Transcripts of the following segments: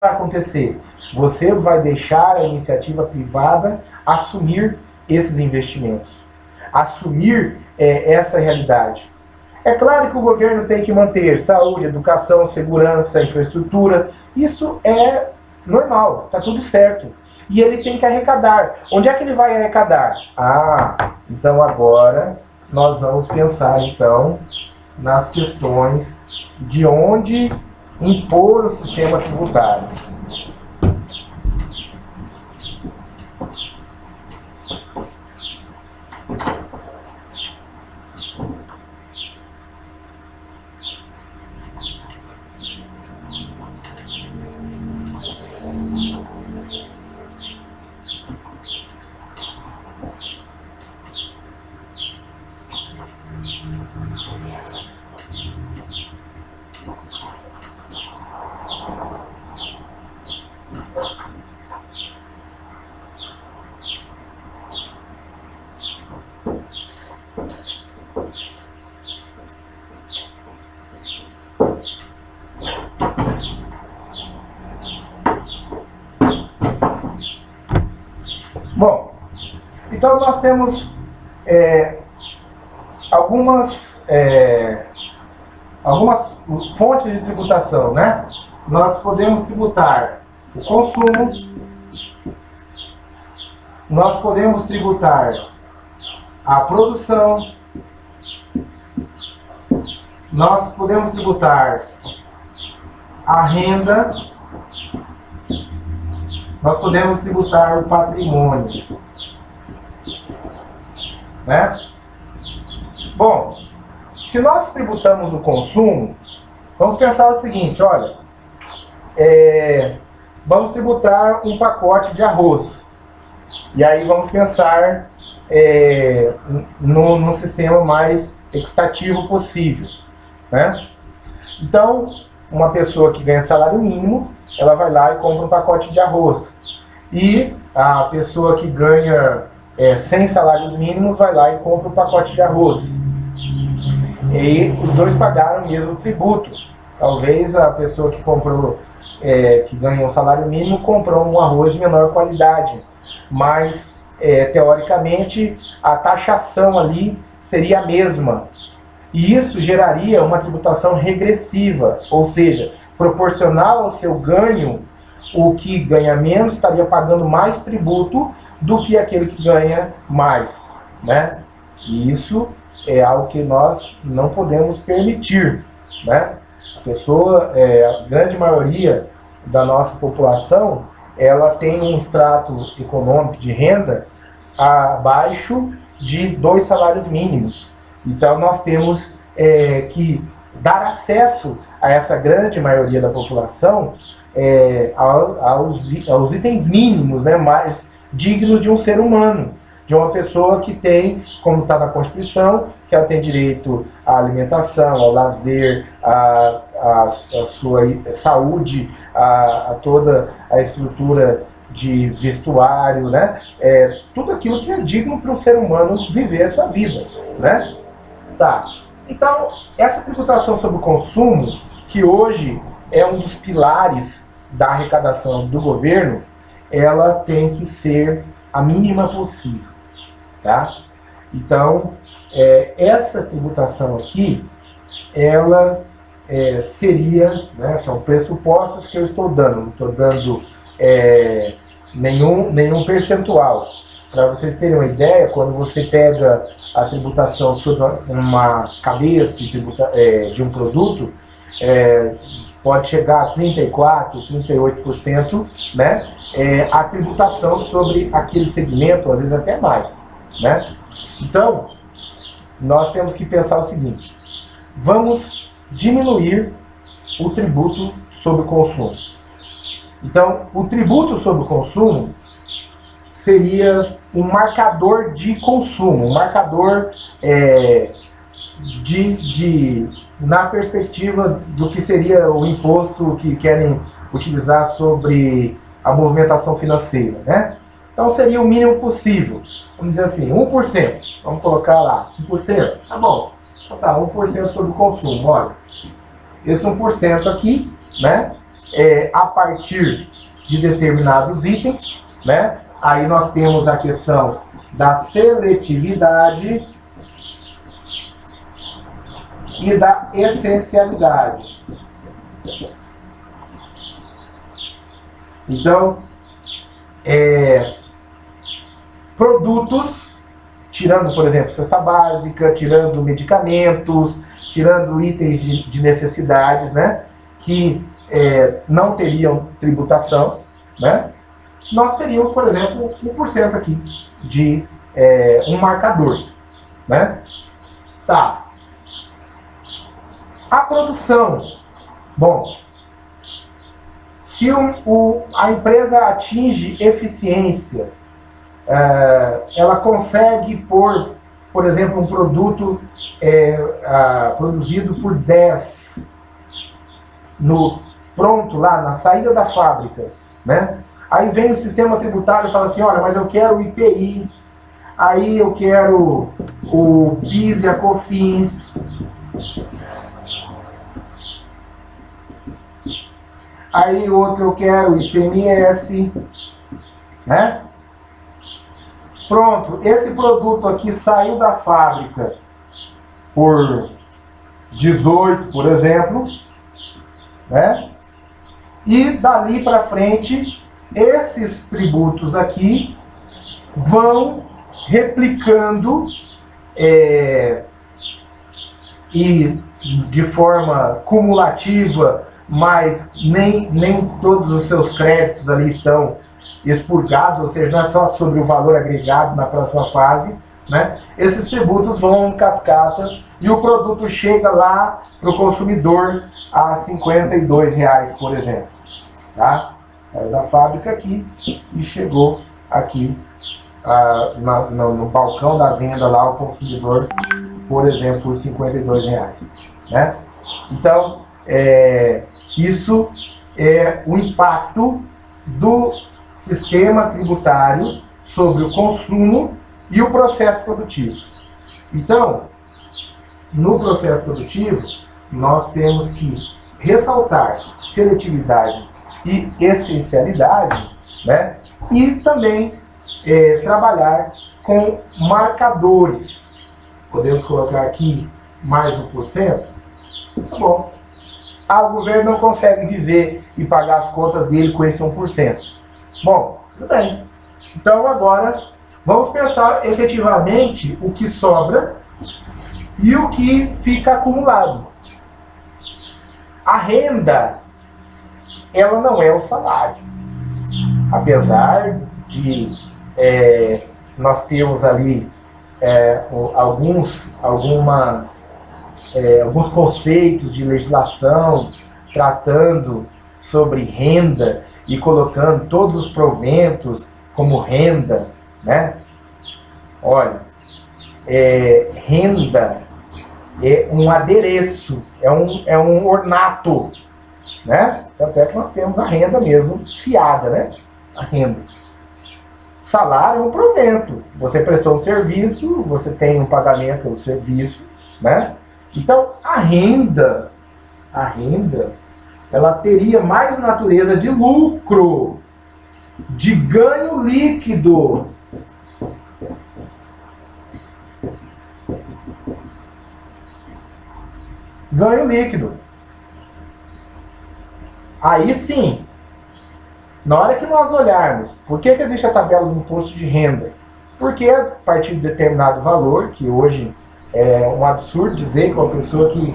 vai acontecer? Você vai deixar a iniciativa privada assumir esses investimentos, assumir essa realidade. É claro que o governo tem que manter saúde, educação, segurança, infraestrutura. Isso é normal, está tudo certo. E ele tem que arrecadar. Onde é que ele vai arrecadar? Então agora nós vamos pensar então nas questões de onde impor o sistema tributário. Bom, então nós temos algumas fontes de tributação, né? Nós podemos tributar o consumo, nós podemos tributar a produção, nós podemos tributar a renda, nós podemos tributar o patrimônio, né? Bom, se nós tributamos o consumo, vamos pensar o seguinte, olha, vamos tributar um pacote de arroz, e aí vamos pensar no sistema mais equitativo possível, né? Então, uma pessoa que ganha salário mínimo, ela vai lá e compra um pacote de arroz. E a pessoa que ganha 100 salários mínimos vai lá e compra um pacote de arroz. E os dois pagaram o mesmo tributo. Talvez a pessoa que comprou, que ganha um salário mínimo, comprou um arroz de menor qualidade. Mas, teoricamente, a taxação ali seria a mesma. E isso geraria uma tributação regressiva, ou seja, proporcional ao seu ganho, o que ganha menos estaria pagando mais tributo do que aquele que ganha mais, né? E isso é algo que nós não podemos permitir, né? A grande maioria da nossa população, ela tem um extrato econômico de renda abaixo de 2 salários mínimos. Então nós temos que dar acesso a essa grande maioria da população aos itens mínimos, né, mais dignos de um ser humano, de uma pessoa que tem, como está na Constituição, que ela tem direito à alimentação, ao lazer, à sua saúde, a toda a estrutura de vestuário, né? Tudo aquilo que é digno para um ser humano viver a sua vida, né? Tá. Então, essa tributação sobre o consumo, que hoje é um dos pilares da arrecadação do governo, ela tem que ser a mínima possível, tá? Então, essa tributação aqui, ela seria, né, são pressupostos que eu estou dando, não estou dando nenhum percentual. Para vocês terem uma ideia, quando você pega a tributação sobre uma cadeia de um produto, pode chegar a 34%, 38%, né? A tributação sobre aquele segmento, às vezes até mais, né? Então, nós temos que pensar o seguinte: vamos diminuir o tributo sobre o consumo. Então, o tributo sobre o consumo seria um marcador de consumo, um marcador na perspectiva do que seria o imposto que querem utilizar sobre a movimentação financeira, né? Então seria o mínimo possível, vamos dizer assim, 1%, vamos colocar lá, 1%, tá bom, então tá, 1% sobre o consumo, olha, esse 1% aqui, né, a partir de determinados itens, né? Aí nós temos a questão da seletividade e da essencialidade. Então, produtos, tirando, por exemplo, cesta básica, tirando medicamentos, tirando itens de necessidades, né, que não teriam tributação, né, nós teríamos, por exemplo, 1% aqui de um marcador, né? Tá. A produção. Bom, se a empresa atinge eficiência, ela consegue pôr, por exemplo, um produto produzido por 10 pronto lá na saída da fábrica, né? Aí vem o sistema tributário e fala assim, olha, mas eu quero o IPI, aí eu quero o PIS e a COFINS, aí outro eu quero o ICMS, né? Pronto, esse produto aqui saiu da fábrica por 18, por exemplo, né? E dali para frente, esses tributos aqui vão replicando e de forma cumulativa, mas nem todos os seus créditos ali estão expurgados, ou seja, não é só sobre o valor agregado na próxima fase, né? Esses tributos vão em cascata e o produto chega lá para o consumidor a R$ 52, por exemplo. Tá? Saiu da fábrica aqui e chegou aqui no balcão da venda lá ao consumidor, por exemplo, por R$ 52. Né? Então, isso é o impacto do sistema tributário sobre o consumo e o processo produtivo. Então, no processo produtivo, nós temos que ressaltar seletividade e essencialidade, né? E também trabalhar com marcadores. Podemos colocar aqui mais 1%? Tá bom. O governo não consegue viver e pagar as contas dele com esse 1%. Bom, tudo bem. Então agora vamos pensar efetivamente o que sobra e o que fica acumulado. A renda, ela não é o salário. Apesar de nós termos ali alguns conceitos de legislação tratando sobre renda e colocando todos os proventos como renda, né? Olha, renda é um adereço, é um ornato, né? Tanto é que nós temos a renda mesmo fiada, né? A renda. Salário é um provento. Você prestou um serviço, você tem um pagamento pelo serviço, né? Então, a renda, ela teria mais natureza de lucro, de ganho líquido. Ganho líquido. Aí sim, na hora que nós olharmos, por que existe a tabela do imposto de renda? Porque a partir de determinado valor, que hoje é um absurdo dizer que uma pessoa que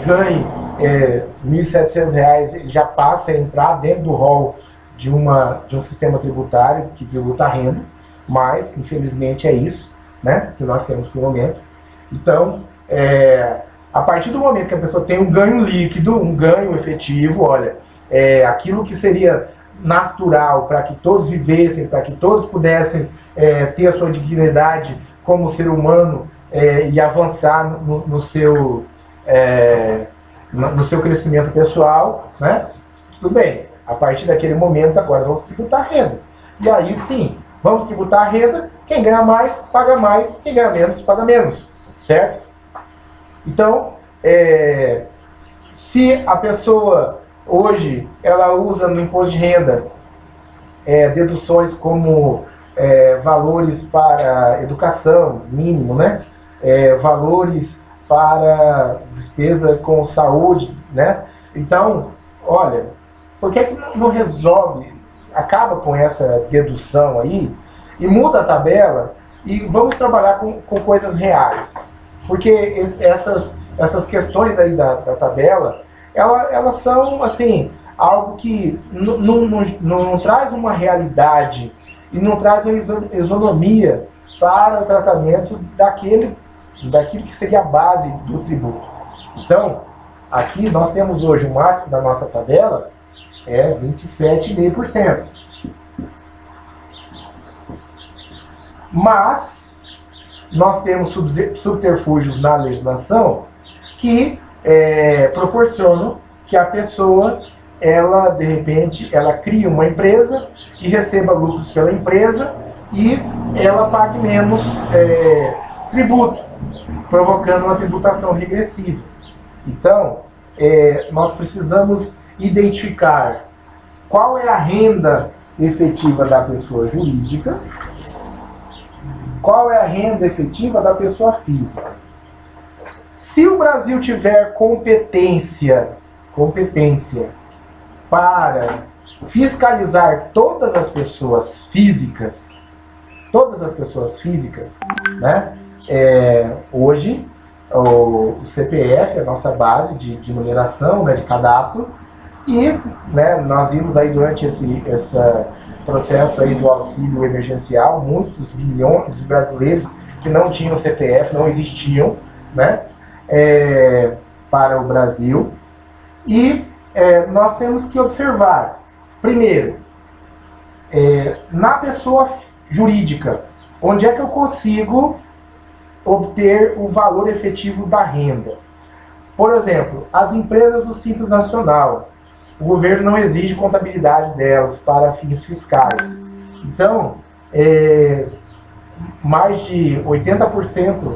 ganhe R$ 1.700 já passa a entrar dentro do rol de um sistema tributário que tributa a renda, mas infelizmente é isso, né, que nós temos por momento. Então, a partir do momento que a pessoa tem um ganho líquido, um ganho efetivo, olha, aquilo que seria natural para que todos vivessem, para que todos pudessem ter a sua dignidade como ser humano e avançar no seu crescimento pessoal, né? Tudo bem, a partir daquele momento agora vamos tributar a renda. E aí sim, vamos tributar a renda, quem ganha mais, quem ganha menos, paga menos, certo? Então, se a pessoa hoje ela usa no imposto de renda deduções como valores para educação, mínimo, né? Valores para despesa com saúde, né? Então, olha, por que não resolve, acaba com essa dedução aí e muda a tabela e vamos trabalhar com coisas reais? Porque essas questões aí da tabela, elas são, assim, algo que não traz uma realidade e não traz uma isonomia para o tratamento daquilo que seria a base do tributo. Então, aqui nós temos hoje o máximo da nossa tabela é 27,5%. Mas nós temos subterfúgios na legislação que proporcionam que a pessoa, ela, de repente, ela cria uma empresa e receba lucros pela empresa e ela pague menos tributo, provocando uma tributação regressiva. Então, nós precisamos identificar qual é a renda efetiva da pessoa jurídica, qual é a renda efetiva da pessoa física. Se o Brasil tiver competência para fiscalizar todas as pessoas físicas, né? Hoje o CPF é a nossa base de numeração, né, de cadastro, e, né, nós vimos aí durante esse processo aí do auxílio emergencial, muitos milhões de brasileiros que não tinham CPF, não existiam, né, para o Brasil. E nós temos que observar, primeiro, na pessoa jurídica, onde é que eu consigo obter o valor efetivo da renda. Por exemplo, as empresas do Simples Nacional, o governo não exige contabilidade delas para fins fiscais. Então, mais de 80%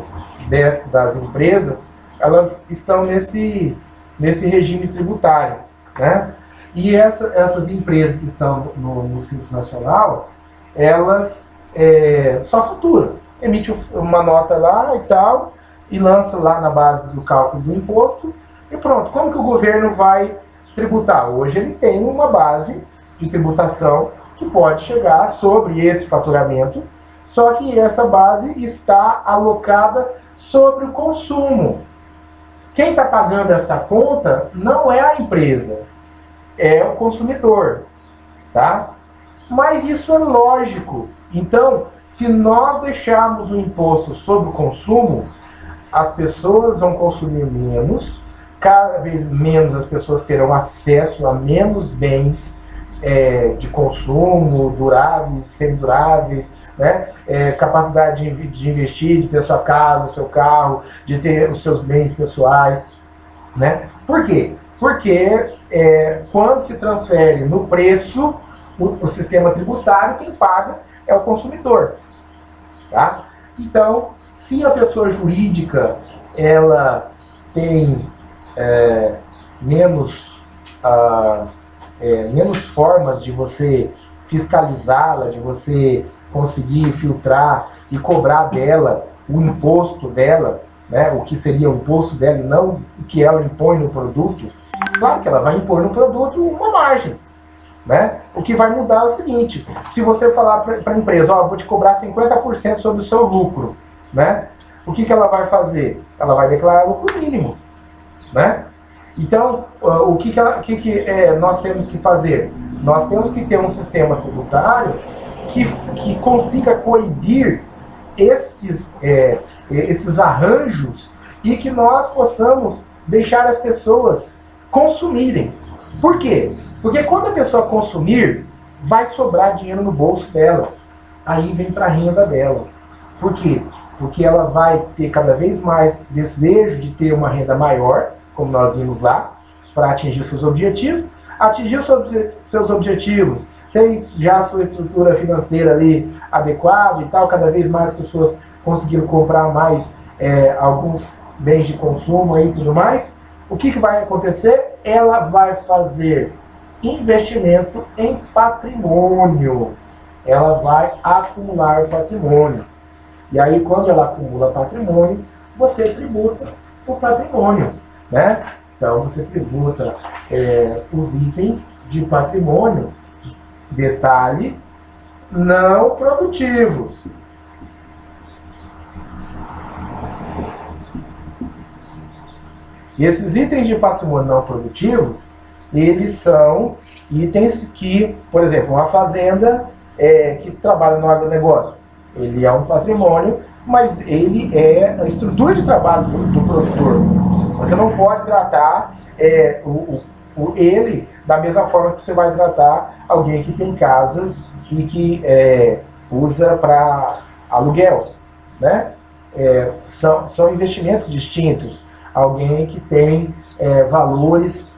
das empresas, elas estão nesse regime tributário, né? E essas empresas que estão no Simples Nacional, elas só faturam. Emite uma nota lá e tal, e lança lá na base do cálculo do imposto, e pronto. Como que o governo vai tributar? Hoje ele tem uma base de tributação que pode chegar sobre esse faturamento, só que essa base está alocada sobre o consumo. Quem está pagando essa conta não é a empresa, é o consumidor, tá? Mas isso é lógico. Então, se nós deixarmos o imposto sobre o consumo, as pessoas vão consumir menos, cada vez menos as pessoas terão acesso a menos bens de consumo, duráveis, semiduráveis, né? Capacidade de investir, de ter sua casa, seu carro, de ter os seus bens pessoais, né? Por quê? Porque quando se transfere no preço, o sistema tributário, quem paga é o consumidor, tá? Então, se a pessoa jurídica ela tem menos formas de você fiscalizá-la, de você conseguir filtrar e cobrar dela o imposto dela, né, o que seria o imposto dela e não o que ela impõe no produto, claro que ela vai impor no produto uma margem, né? O que vai mudar é o seguinte: se você falar para a empresa, ó, vou te cobrar 50% sobre o seu lucro, né? O que ela vai fazer? Ela vai declarar lucro mínimo, né? Então, o que nós temos que fazer? Nós temos que ter um sistema tributário que consiga coibir esses arranjos e que nós possamos deixar as pessoas consumirem. Por quê? Porque quando a pessoa consumir, vai sobrar dinheiro no bolso dela. Aí vem para a renda dela. Por quê? Porque ela vai ter cada vez mais desejo de ter uma renda maior, como nós vimos lá, para atingir seus objetivos. Atingir seus objetivos, tem já a sua estrutura financeira ali adequada e tal, cada vez mais pessoas conseguiram comprar mais alguns bens de consumo aí e tudo mais. o que vai acontecer? Ela vai fazer investimento em patrimônio. Ela vai acumular patrimônio. E aí, quando ela acumula patrimônio, você tributa o patrimônio, né? Então, você tributa os itens de patrimônio, detalhe, não produtivos. E esses itens de patrimônio não produtivos, eles são itens que, por exemplo, uma fazenda que trabalha no agronegócio, ele é um patrimônio, mas ele é a estrutura de trabalho do produtor. Você não pode tratar ele da mesma forma que você vai tratar alguém que tem casas e que usa para aluguel, né? São investimentos distintos. Alguém que tem valores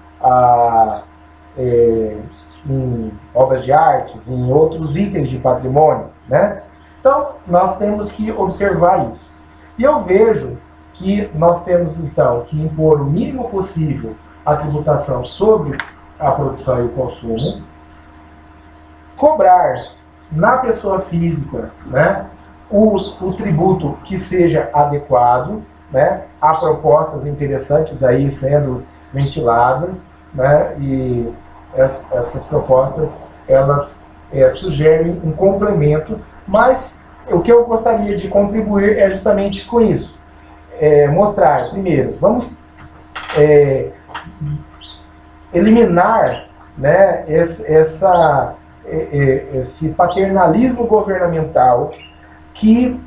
em obras de artes, em outros itens de patrimônio, né? Então, nós temos que observar isso. E eu vejo que nós temos, então, que impor o mínimo possível a tributação sobre a produção e o consumo, cobrar na pessoa física, né, o tributo que seja adequado, né? Há propostas interessantes aí sendo ventiladas, né? E essas propostas, elas sugerem um complemento, mas o que eu gostaria de contribuir é justamente com isso. Mostrar, primeiro, vamos eliminar, né, esse paternalismo governamental que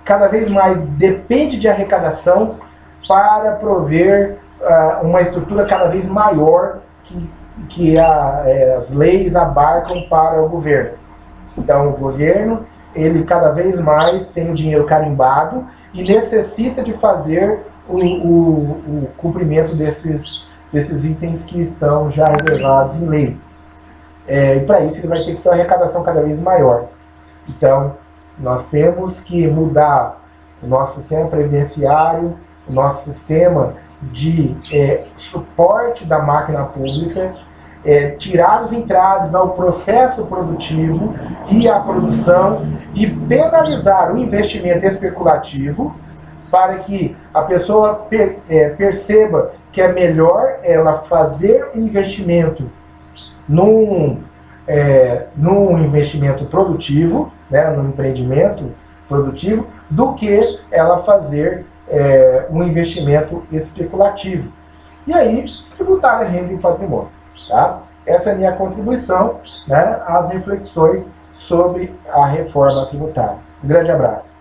cada vez mais depende de arrecadação para prover uma estrutura cada vez maior que as leis abarcam para o governo. Então, o governo, ele cada vez mais tem o dinheiro carimbado e necessita de fazer o cumprimento desses itens que estão já reservados em lei. E para isso ele vai ter que ter uma arrecadação cada vez maior. Então, nós temos que mudar o nosso sistema previdenciário, o nosso sistema de suporte da máquina pública, tirar os entraves ao processo produtivo e à produção e penalizar o investimento especulativo para que a pessoa perceba que é melhor ela fazer um investimento num investimento produtivo, né, num empreendimento produtivo, do que ela fazer um investimento especulativo. E aí, tributar a renda e o patrimônio. Tá? Essa é a minha contribuição, né, às reflexões sobre a reforma tributária. Um grande abraço.